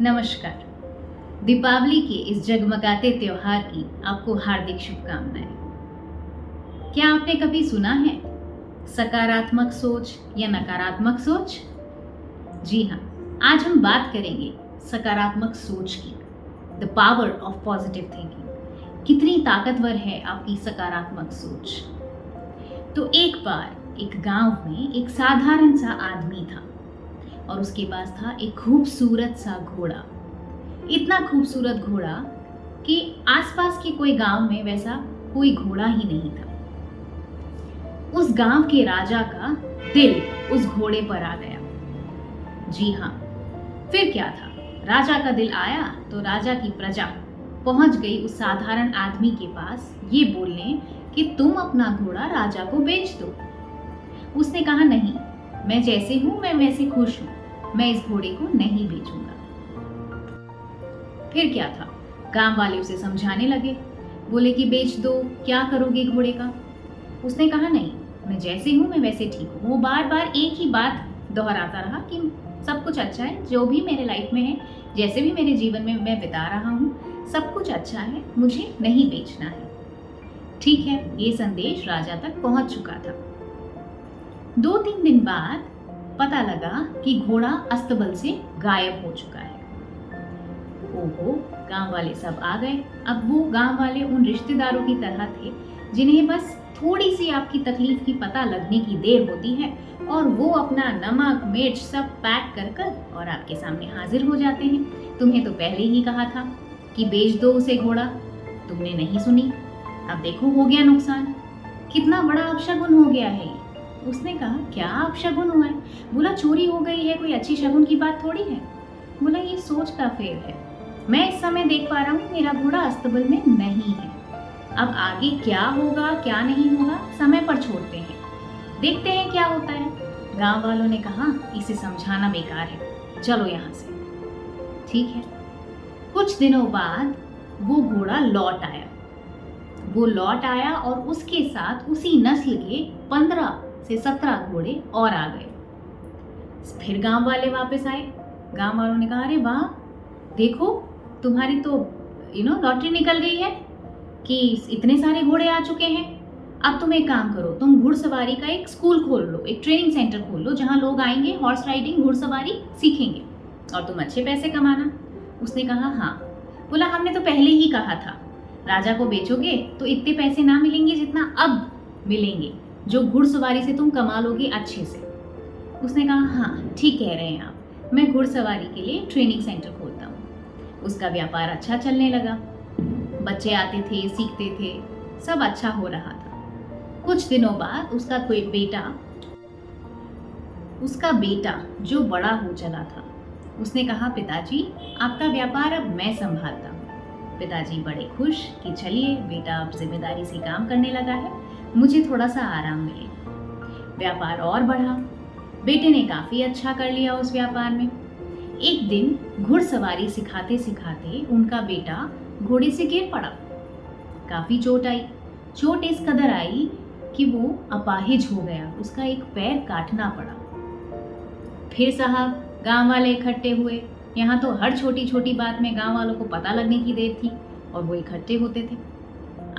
नमस्कार। दीपावली के इस जगमगाते त्योहार की आपको हार्दिक शुभकामनाएं। क्या आपने कभी सुना है सकारात्मक सोच या नकारात्मक सोच? जी हाँ, आज हम बात करेंगे सकारात्मक सोच की। The power of positive thinking. कितनी ताकतवर है आपकी सकारात्मक सोच। तो एक बार एक गांव में एक साधारण सा आदमी था और उसके पास था एक खूबसूरत सा घोड़ा। इतना खूबसूरत घोड़ा कि आसपास के कोई गांव में वैसा कोई घोड़ा ही नहीं था। उस गांव के राजा का दिल उस घोड़े पर आ गया। जी हाँ, फिर क्या था, राजा का दिल आया तो राजा की प्रजा पहुंच गई उस साधारण आदमी के पास ये बोलने कि तुम अपना घोड़ा राजा को बेच दो। उसने कहा नहीं, मैं जैसे हूं मैं वैसे खुश हूं, मैं इस घोड़े को नहीं बेचूंगा। फिर क्या था, गांव वाले उसे समझाने लगे, बोले कि बेच दो, क्या करोगे घोड़े का। उसने कहा नहीं, मैं जैसे हूं मैं वैसे ठीक हूं। वो बार बार एक ही बात दोहराता रहा कि सब कुछ अच्छा है, जो भी मेरे लाइफ में है, जैसे भी मेरे जीवन में मैं बिता रहा हूं, सब कुछ अच्छा है, मुझे नहीं बेचना है। ठीक है, ये संदेश राजा तक पहुंच चुका था। 2-3 दिन बाद पता लगा कि घोड़ा अस्तबल से गायब हो चुका है। ओहो, गांव वाले सब आ गए। अब वो गांव वाले उन रिश्तेदारों की तरह थे जिन्हें बस थोड़ी सी आपकी तकलीफ की पता लगने की देर होती है और वो अपना नमक मिर्च सब पैक कर कर और आपके सामने हाजिर हो जाते हैं। तुम्हें तो पहले ही कहा था कि बेच दो उसे घोड़ा, तुमने नहीं सुनी, अब देखो हो गया नुकसान। कितना बड़ा अपशगुन हो गया है ये। उसने कहा क्या अपशगुन हुआ है? बोला चोरी हो गई है, कोई अच्छी शगुन की बात थोड़ी है। बोला ये सोच का फेर है। मैं इस समय देख पा रहा हूँ मेरा घोड़ा अस्तबल में नहीं है। अब आगे क्या होगा क्या नहीं होगा समय पर छोड़ते हैं, देखते हैं क्या होता है। गांव वालों ने कहा इसे समझाना बेकार है, चलो यहाँ से। ठीक है, कुछ दिनों बाद वो घोड़ा लौट आया। वो लौट आया और उसके साथ उसी नस्ल के 15 से 17 घोड़े और आ गए। फिर गांव वाले वापस आए। गांव वालों ने कहा अरे वाह, देखो तुम्हारी तो लॉटरी निकल गई है कि इतने सारे घोड़े आ चुके हैं। अब तुम एक काम करो, तुम घुड़सवारी का एक स्कूल खोल लो, एक ट्रेनिंग सेंटर खोल लो जहां लोग आएंगे, हॉर्स राइडिंग घुड़सवारी सीखेंगे और तुम अच्छे पैसे कमाना। उसने कहा हाँ। बोला हमने तो पहले ही कहा था, राजा को बेचोगे तो इतने पैसे ना मिलेंगे जितना अब मिलेंगे, जो घुड़सवारी से तुम कमा लोगे अच्छे से। उसने कहा हाँ ठीक कह रहे हैं आप, मैं घुड़सवारी के लिए ट्रेनिंग सेंटर खोलता हूँ। उसका व्यापार अच्छा चलने लगा, बच्चे आते थे, सीखते थे, सब अच्छा हो रहा था। कुछ दिनों बाद उसका बेटा जो बड़ा हो चला था, उसने कहा पिताजी आपका व्यापार अब मैं संभालता हूँ। पिताजी बड़े खुश कि चलिए बेटा अब जिम्मेदारी से काम करने लगा है, मुझे थोड़ा सा आराम मिले। व्यापार और बढ़ा, बेटे ने काफी अच्छा कर लिया उस व्यापार में। एक दिन घुड़सवारी सिखाते सिखाते उनका बेटा घोड़े से गिर पड़ा। काफी चोट आई। चोट इस कदर आई कि वो अपाहिज हो गया, उसका एक पैर काटना पड़ा। फिर साहब गांव वाले इकट्ठे हुए। यहाँ तो हर छोटी छोटी बात में गांव वालों को पता लगने की देर थी और वो इकट्ठे होते थे।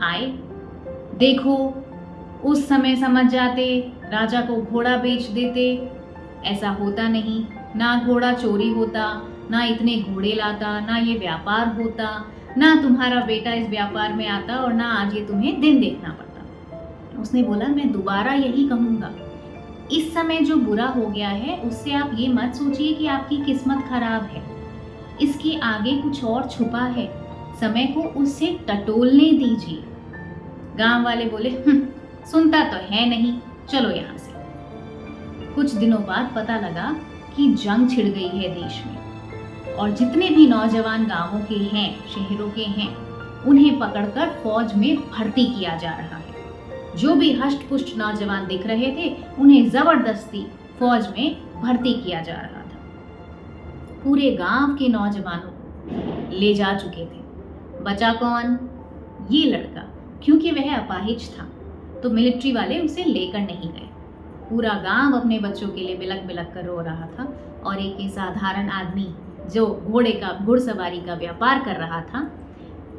आए, देखो उस समय समझ जाते, राजा को घोड़ा बेच देते, ऐसा होता नहीं, ना घोड़ा चोरी होता, ना इतने घोड़े लाता, ना ये व्यापार होता, ना तुम्हारा बेटा इस व्यापार में आता और ना आज ये तुम्हें दिन देखना पड़ता। उसने बोला मैं दोबारा यही कहूँगा, इस समय जो बुरा हो गया है उससे आप ये मत सोचिए कि आपकी किस्मत खराब है, इसके आगे कुछ और छुपा है, समय को उससे टटोलने दीजिए। गांव वाले बोले सुनता तो है नहीं, चलो यहाँ से। कुछ दिनों बाद पता लगा कि जंग छिड़ गई है देश में और जितने भी नौजवान गांवों के हैं, शहरों के हैं, उन्हें पकड़कर फौज में भर्ती किया जा रहा है। जो भी हष्ट पुष्ट नौजवान दिख रहे थे उन्हें जबरदस्ती फौज में भर्ती किया जा रहा था। पूरे गांव के नौजवानों को ले जा चुके थे। बचा कौन? ये लड़का, क्योंकि वह अपाहिज था तो मिलिट्री वाले उसे लेकर नहीं गए। पूरा गांव अपने बच्चों के लिए बिलक बिलक कर रो रहा था और एक साधारण आदमी जो घुड़सवारी का व्यापार कर रहा था,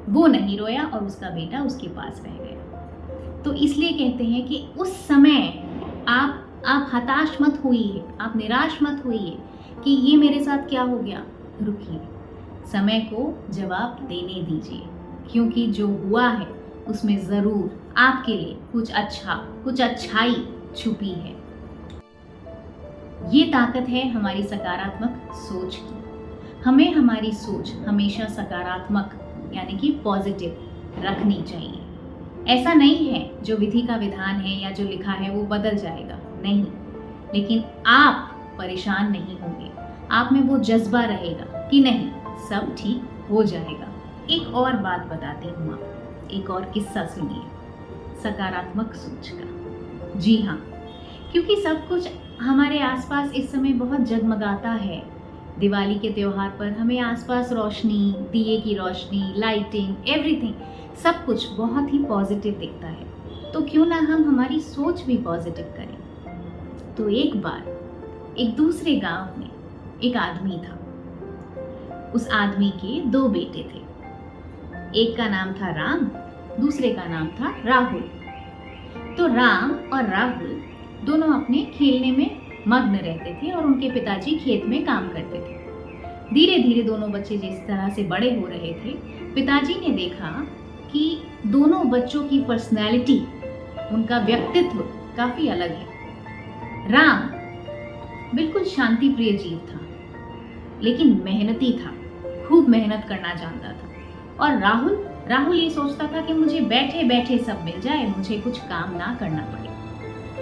वो नहीं रोया और उसका बेटा उसके पास रह गया। तो इसलिए कहते हैं कि उस समय आप हताश मत होइए, आप निराश मत होइए कि ये मेरे साथ क्या हो गया। रुकिए, समय को जवाब देने दीजिए, क्योंकि जो हुआ है उसमें ज़रूर आपके लिए कुछ अच्छाई छुपी है। ये ताकत है हमारी सकारात्मक सोच की। हमें हमारी सोच हमेशा सकारात्मक यानी कि पॉजिटिव रखनी चाहिए। ऐसा नहीं है जो विधि का विधान है या जो लिखा है वो बदल जाएगा, नहीं, लेकिन आप परेशान नहीं होंगे। आप में वो जज्बा रहेगा कि नहीं, सब ठीक हो जाएगा। एक और बात बताती हूँ आपको, एक और किस्सा सुनिए सकारात्मक सोच का। जी हाँ, क्योंकि सब कुछ हमारे आसपास इस समय बहुत जगमगाता है। दिवाली के त्योहार पर हमें आसपास रोशनी, दिए की रोशनी, लाइटिंग, एवरीथिंग, सब कुछ बहुत ही पॉजिटिव दिखता है। तो क्यों ना हम हमारी सोच भी पॉजिटिव करें। तो एक बार एक दूसरे गांव में एक आदमी था। उस आदमी के 2 बेटे थे। एक का नाम था राम, दूसरे का नाम था राहुल। तो राम और राहुल दोनों अपने खेलने में मग्न रहते थे और उनके पिताजी खेत में काम करते थे। धीरे धीरे दोनों बच्चे जिस तरह से बड़े हो रहे थे, पिताजी ने देखा कि दोनों बच्चों की पर्सनैलिटी, उनका व्यक्तित्व काफी अलग है। राम बिल्कुल शांति प्रिय जीव था, लेकिन मेहनती था, खूब मेहनत करना जानता था। और राहुल ये सोचता था कि मुझे बैठे बैठे सब मिल जाए, मुझे कुछ काम ना करना पड़े,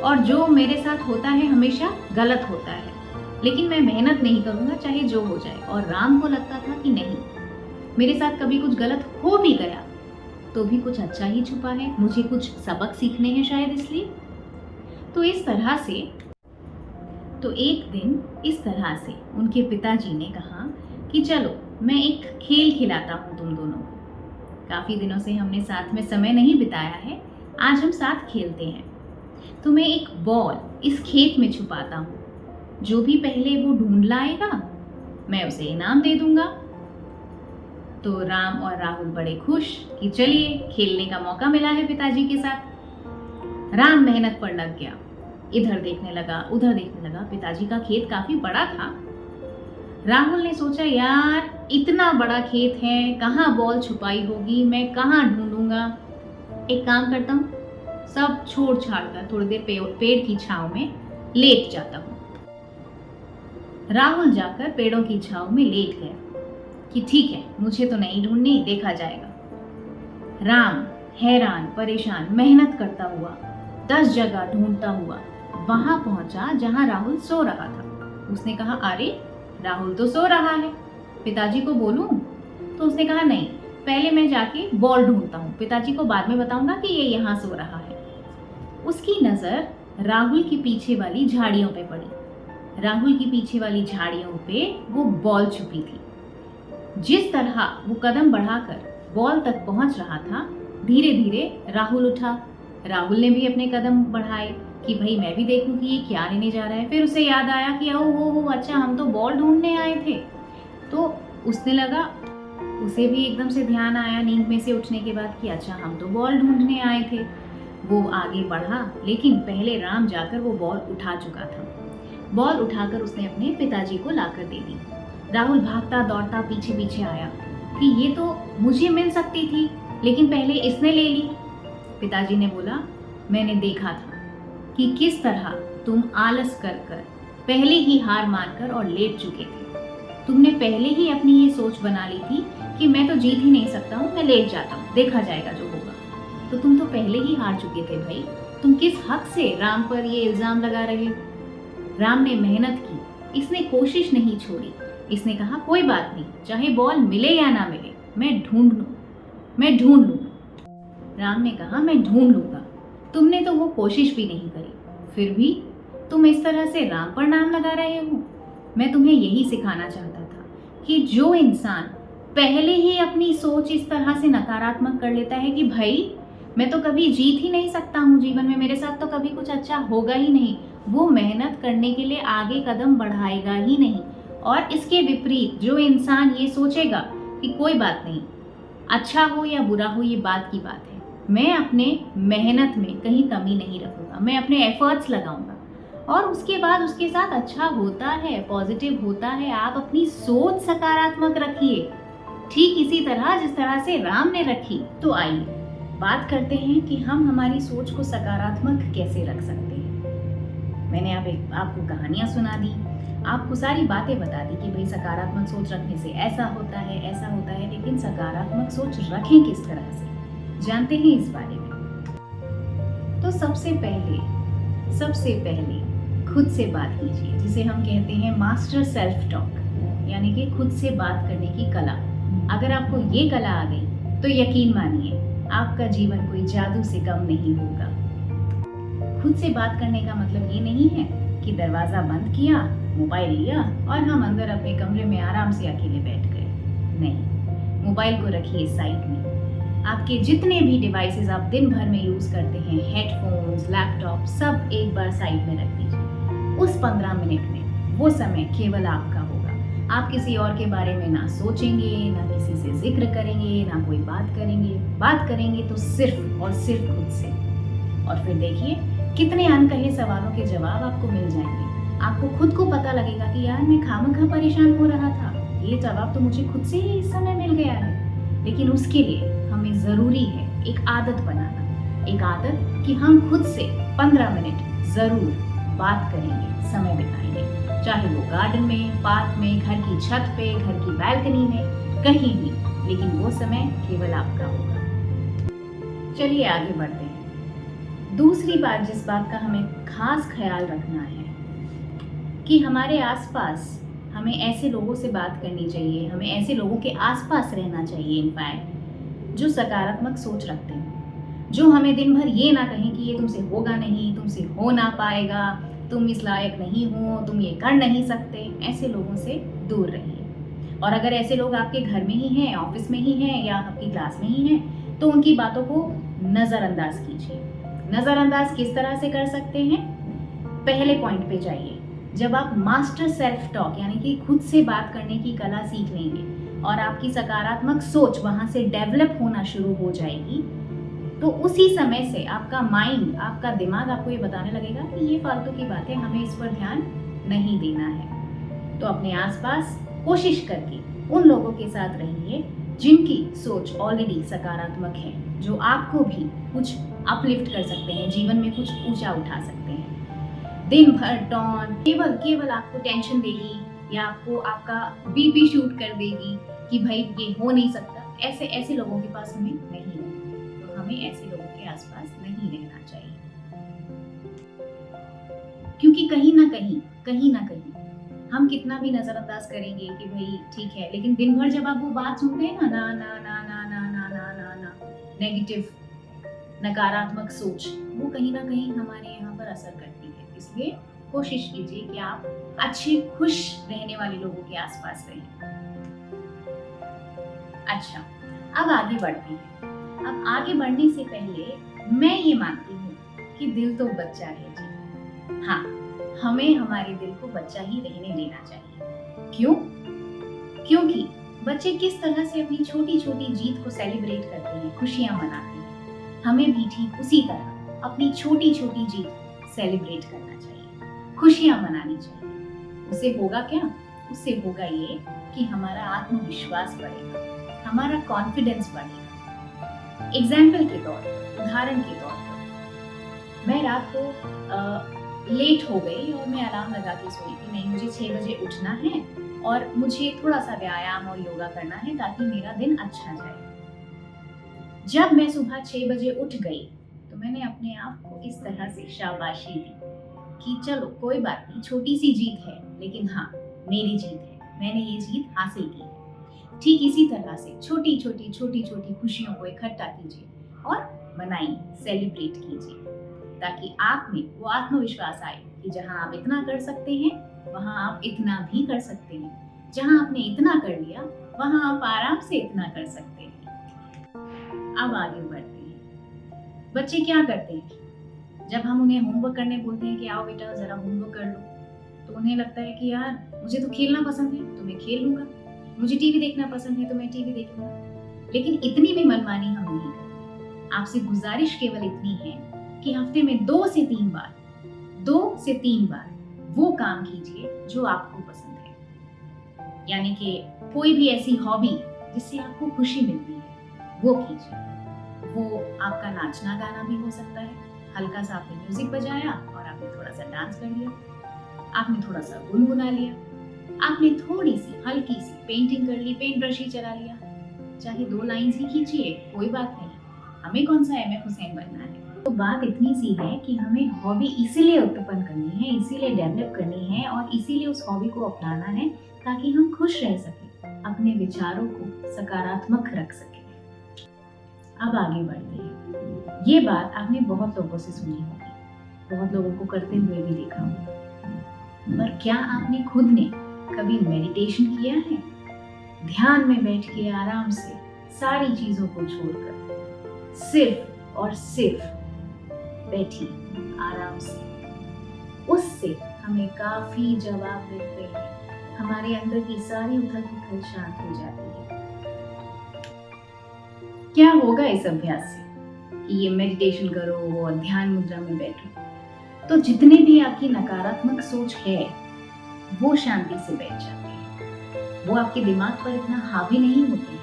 और जो मेरे साथ होता है हमेशा गलत होता है, लेकिन मैं मेहनत नहीं करूँगा चाहे जो हो जाए। और राम को लगता था कि नहीं, मेरे साथ कभी कुछ गलत हो भी गया तो भी कुछ अच्छा ही छुपा है, मुझे कुछ सबक सीखने हैं शायद इसलिए। तो एक दिन इस तरह से उनके पिताजी ने कहा कि चलो मैं एक खेल खिलाता हूँ तुम दोनों को। काफ़ी दिनों से हमने साथ में समय नहीं बिताया है, आज हम साथ खेलते हैं। तो मैं एक बॉल इस खेत में छुपाता हूँ, जो भी पहले वो ढूंढ लाएगा मैं उसे इनाम दे दूंगा। तो राम और राहुल बड़े खुश कि चलिए खेलने का मौका मिला है पिताजी के साथ। राम मेहनत पर लग गया, इधर देखने लगा उधर देखने लगा। पिताजी का खेत काफी बड़ा था। राहुल ने सोचा, यार इतना बड़ा खेत है, कहाँ बॉल छुपाई होगी, मैं कहाँ ढूंढूंगा। एक काम करता हूँ, सब छोड़ छाड़ कर थोड़ी देर पेड़ की छांव में लेट जाता हूँ। राहुल जाकर पेड़ों की छांव में लेट गया कि ठीक है, मुझे तो नहीं ढूंढनी, देखा जाएगा। राम हैरान परेशान मेहनत करता हुआ 10 जगह ढूंढता हुआ वहां पहुंचा जहां राहुल सो रहा था। उसने कहा, अरे राहुल तो सो रहा है, पिताजी को बोलूं? तो उसने कहा, नहीं, पहले मैं जाके बॉल ढूंढता हूँ, पिताजी को बाद में बताऊंगा कि ये यहाँ सो रहा है। उसकी नजर राहुल की पीछे वाली झाड़ियों पे पड़ी। राहुल की पीछे वाली झाड़ियों पे वो बॉल छुपी थी। जिस तरह वो कदम बढ़ाकर बॉल तक पहुंच रहा था, धीरे धीरे राहुल उठा। राहुल ने भी अपने कदम बढ़ाए कि भाई मैं भी देखूं कि ये क्या लेने जा रहा है। फिर उसे याद आया कि ओ अच्छा, हम तो बॉल ढूंढने आए थे। तो उसने लगा, उसे भी एकदम से ध्यान आया नींद में से उठने के बाद कि अच्छा, हम तो बॉल ढूंढने आए थे। वो आगे बढ़ा, लेकिन पहले राम जाकर वो बॉल उठा चुका था। बॉल उठाकर उसने अपने पिताजी को लाकर दे दी। राहुल भागता दौड़ता पीछे पीछे आया कि ये तो मुझे मिल सकती थी, लेकिन पहले इसने ले ली। पिताजी ने बोला, मैंने देखा था कि किस तरह तुम आलस कर कर पहले ही हार मानकर और लेट चुके थे। तुमने पहले ही अपनी ये सोच बना ली थी कि मैं तो जीत ही नहीं सकता हूँ, मैं लेट जाता हूँ, देखा जाएगा जो होगा। तो तुम तो पहले ही हार चुके थे भाई, तुम किस हक से राम पर ये इल्जाम लगा रहे हो? राम ने मेहनत की, इसने कोशिश नहीं छोड़ी। इसने कहा, कोई बात नहीं, चाहे बॉल मिले या ना मिले, मैं ढूंढ लूंगा। राम ने कहा, मैं ढूंढ लूंगा। तुमने तो वो कोशिश भी नहीं करी, फिर भी तुम इस तरह से राम पर नाम लगा रहे हो। मैं तुम्हें यही सिखाना चाहता था कि जो इंसान पहले ही अपनी सोच इस तरह से नकारात्मक कर लेता है कि भाई मैं तो कभी जीत ही नहीं सकता हूँ जीवन में, मेरे साथ तो कभी कुछ अच्छा होगा ही नहीं, वो मेहनत करने के लिए आगे कदम बढ़ाएगा ही नहीं। और इसके विपरीत जो इंसान ये सोचेगा कि कोई बात नहीं, अच्छा हो या बुरा हो ये बात की बात है, मैं अपने मेहनत में कहीं कमी नहीं रखूँगा, मैं अपने एफर्ट्स लगाऊंगा और उसके बाद उसके साथ अच्छा होता है, पॉजिटिव होता है। आप अपनी सोच सकारात्मक रखिए, ठीक इसी तरह जिस तरह से राम ने रखी। तो आइए बात करते हैं कि हम हमारी सोच को सकारात्मक कैसे रख सकते हैं। मैंने आपको कहानियाँ सुना दी, आपको सारी बातें बता दी कि भाई सकारात्मक सोच रखने से ऐसा होता है, ऐसा होता है, लेकिन सकारात्मक सोच रखें किस तरह से, जानते हैं इस बारे में। तो सबसे पहले खुद से बात कीजिए, जिसे हम कहते हैं मास्टर सेल्फ टॉक, यानी कि खुद से बात करने की कला। अगर आपको ये कला आ गई तो यकीन मानिए आपका जीवन कोई जादू से कम नहीं होगा। खुद से बात करने का मतलब ये नहीं है कि दरवाजा बंद किया, मोबाइल लिया और हम अंदर अपने कमरे में आराम से अकेले बैठ गए। नहीं, मोबाइल को रखिए साइड में। आपके जितने भी डिवाइसेस आप दिन भर में यूज करते हैं, हेडफोन्स, लैपटॉप, सब एक बार साइड में रख दीजिए। उस 15 मिनट में वो समय केवल आपका होगा। आप किसी और के बारे में ना सोचेंगे, ना किसी से जिक्र करेंगे, ना कोई बात करेंगे तो सिर्फ और सिर्फ खुद से। और फिर देखिए कितने अनकहे सवालों के जवाब आपको मिल जाएंगे। आपको खुद को पता लगेगा कि यार मैं खामखा परेशान हो रहा था, ये जवाब तो मुझे खुद से ही इस समय मिल गया है। लेकिन उसके लिए हमें ज़रूरी है एक आदत बनाना, एक आदत कि हम खुद से 15 मिनट ज़रूर बात करेंगे, समय बिताएंगे, चाहे वो गार्डन में, पार्क में, घर की छत पे, घर की बालकनी में, कहीं भी, लेकिन वो समय केवल आपका होगा। चलिए आगे बढ़ते हैं। दूसरी बात जिस बात का हमें खास ख्याल रखना है कि हमारे आसपास हमें ऐसे लोगों से बात करनी चाहिए, हमें ऐसे लोगों के आसपास रहना चाहिए इनफैक्ट जो सकारात्मक सोच रखते हैं, जो हमें दिन भर ये ना कहें कि ये तुमसे होगा नहीं, तुमसे हो ना पाएगा, तुम इस लायक नहीं हो, तुम ये कर नहीं सकते। ऐसे लोगों से दूर रहिए। और अगर ऐसे लोग आपके घर में ही हैं, ऑफिस में ही हैं या आपकी क्लास में ही हैं, तो उनकी बातों को नज़रअंदाज कीजिए। नज़रअंदाज किस तरह से कर सकते हैं? पहले पॉइंट पे जाइए। जब आप मास्टर सेल्फ टॉक यानी कि खुद से बात करने की कला सीख लेंगे और आपकी सकारात्मक सोच वहाँ से डेवलप होना शुरू हो जाएगी, तो उसी समय से आपका माइंड, आपका दिमाग आपको ये बताने लगेगा कि ये फालतू की बातें, हमें इस पर ध्यान नहीं देना है। तो अपने आसपास कोशिश करके उन लोगों के साथ रहिए जिनकी सोच ऑलरेडी सकारात्मक है, जो आपको भी कुछ अपलिफ्ट कर सकते हैं, जीवन में कुछ ऊंचा उठा सकते हैं। दिन भर टॉन केवल आपको टेंशन देगी या आपको आपका बीपी शूट कर देगी कि भाई ये हो नहीं सकता, ऐसे लोगों के पास हमें नहीं रहना। तो हमें ऐसे लोगों के आसपास नहीं रहना चाहिए, क्योंकि कहीं ना कहीं हम कितना भी नजरअंदाज करेंगे कि भाई ठीक है, लेकिन दिन भर जब आप वो बात सुनते हैं ना ना ना ना ना ना ना ना ना ना नेगेटिव, नकारात्मक सोच, वो कहीं ना कहीं हमारे यहाँ पर असर करती है। इसलिए कोशिश कीजिए कि आप अच्छे खुश रहने वाले लोगों के आसपास रहें। अच्छा, अब आगे बढ़ते हैं। अब आगे बढ़ने से पहले मैं ये मानती हूँ कि दिल तो बच्चा है जी। हाँ, हमें हमारे दिल को बच्चा ही रहने देना चाहिए। क्यों? क्योंकि बच्चे किस तरह से अपनी छोटी छोटी जीत को सेलिब्रेट करते हैं, खुशियां मनाते हैं, हमें भी ठीक उसी तरह अपनी छोटी छोटी जीत सेलिब्रेट करना चाहिए, खुशियां मनानी चाहिए। उससे होगा क्या? उससे होगा ये कि हमारा आत्मविश्वास बढ़ेगा, हमारा कॉन्फिडेंस बढ़ेगा। एग्जाम्पल के तौर पर, उदाहरण के तौर पर, मैं रात को लेट हो गई और मैं अलार्म लगा के सोई कि नहीं, मुझे 6 बजे उठना है और मुझे थोड़ा सा व्यायाम और योगा करना है ताकि मेरा दिन अच्छा जाए। जब मैं सुबह 6 बजे उठ गई तो मैंने अपने आप को इस तरह से शाबाशी दी कि चलो कोई बात नहीं, छोटी सी जीत है, लेकिन हाँ मेरी जीत है, मैंने ये जीत हासिल की है। ठीक इसी तरह से छोटी छोटी खुशियों को इकट्ठा कीजिए और मनाइए, सेलिब्रेट कीजिए, ताकि आप में वो आत्मविश्वास आए कि जहां आप इतना कर सकते हैं वहां आप इतना भी कर सकते हैं, जहां आपने इतना कर लिया वहां आप आराम से इतना कर सकते हैं। अब आगे बढ़ते हैं। बच्चे क्या करते हैं? जब हम उन्हें होमवर्क करने बोलते हैं कि आओ बेटा जरा होमवर्क कर लो, तो उन्हें लगता है कि यार मुझे तो खेलना पसंद है तो मैं खेल लूंगा, मुझे टीवी देखना पसंद है तो मैं टीवी देख लूंगा। लेकिन इतनी भी मनमानी हम नहीं करते। आपसे गुजारिश केवल इतनी है कि हफ्ते में 2 से 3 बार वो काम कीजिए जो आपको पसंद है। यानी कि कोई भी ऐसी हॉबी जिससे आपको खुशी मिलती है वो कीजिए। वो आपका नाचना गाना भी हो सकता है, हल्का सा आपने म्यूजिक बजाया और आपने थोड़ा सा डांस कर लिया, आपने थोड़ा सा गुनगुना लिया, आपने थोड़ी सी हल्की सी पेंटिंग कर ली, पेंट ब्रश ही चला लिया, चाहे 2 लाइन ही खींचिए, कोई बात नहीं। हमें कौन सा एम एफ हुसैन बनना है। तो बात इतनी सी है कि हमें हॉबी इसीलिए उत्पन्न करनी है, इसीलिए डेवलप करनी है और इसीलिए उस हॉबी को अपनाना है ताकि हम खुश रह सकें, अपने विचारों को सकारात्मक रख सकें। अब आगे बढ़ते हैं। ये बात आपने बहुत लोगों से सुनी होगी, बहुत लोगों को करते हुए भी देखा होगा, पर क्या आपने खुद ने कभी मेडिटेशन किया है? ध्यान में बैठ के आराम से सारी चीजों को छोड़कर सिर्फ और सिर्फ बैठिए आराम से। उससे हमें काफी जवाब मिलते हैं, हमारे अंदर की सारी उथल-पुथल शांत हो जाती है। क्या होगा इस अभ्यास से कि ये मेडिटेशन करो और ध्यान मुद्रा में बैठो, तो जितने भी आपकी नकारात्मक सोच है वो शांति से बैठ जाते हैं, वो आपके दिमाग पर इतना हावी नहीं होते हैं।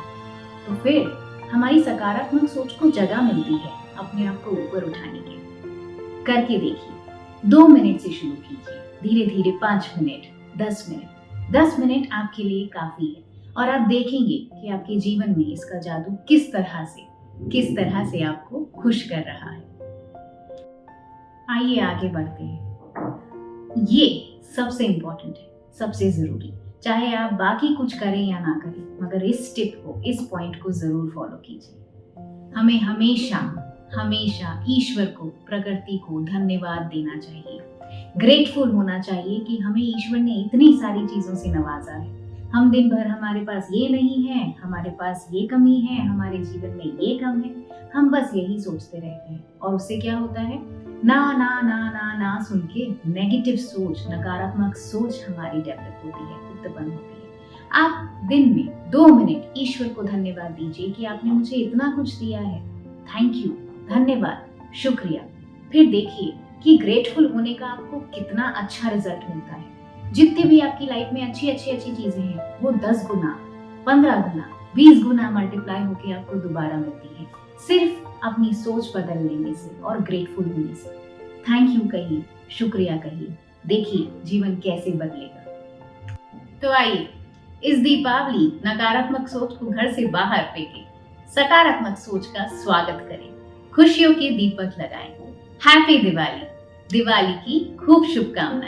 तो फिर हमारी सकारात्मक सोच को जगह मिलती है अपने आप को ऊपर उठाने की। करके देखिए, 2 मिनट से शुरू कीजिए, धीरे धीरे 5 मिनट, 10 मिनट। 10 मिनट आपके लिए काफी है और आप देखेंगे कि आपके जीवन में इसका जादू किस तरह से आपको खुश कर रहा है। आइए आगे बढ़ते हैं। ये सबसे इम्पोर्टेंट है, सबसे जरूरी। चाहे आप बाकी कुछ करें या ना करें, मगर इस टिप को, इस पॉइंट को जरूर फॉलो कीजिए। हमें हमेशा ईश्वर को, प्रकृति को धन्यवाद देना चाहिए। ग्रेटफुल होना चाहिए कि हमें ईश्वर ने इतनी सारी चीजों से नवाजा है। हम दिन भर हमारे पास ये नहीं है, हमारे पास ये कमी है, हमारे जीवन में ये कम है, हम बस यही सोचते रहते हैं। और उससे क्या होता है, ना ना ना ना ना सुन के नेगेटिव सोच, नकारात्मक सोच हमारी डेवलप होती है, उत्पन्न होती है। आप दिन में 2 मिनट ईश्वर को धन्यवाद दीजिए कि आपने मुझे इतना कुछ दिया है, थैंक यू, धन्यवाद, शुक्रिया। फिर देखिए कि ग्रेटफुल होने का आपको कितना अच्छा रिजल्ट मिलता है। जितनी भी आपकी लाइफ में अच्छी चीजें हैं वो 10 गुना, 15 गुना, 20 गुना मल्टीप्लाई होके आपको दोबारा मिलती है, सिर्फ अपनी सोच बदलने में से और ग्रेटफुल होने से। थैंक यू कहिए, शुक्रिया कहिए, देखिए जीवन कैसे बदलेगा। तो आइए इस दीपावली नकारात्मक सोच को घर से बाहर फेंकें, सकारात्मक सोच का स्वागत करें, खुशियों के दीपक लगाएं। हैप्पी दिवाली, दिवाली की खूब शुभकामनाएं।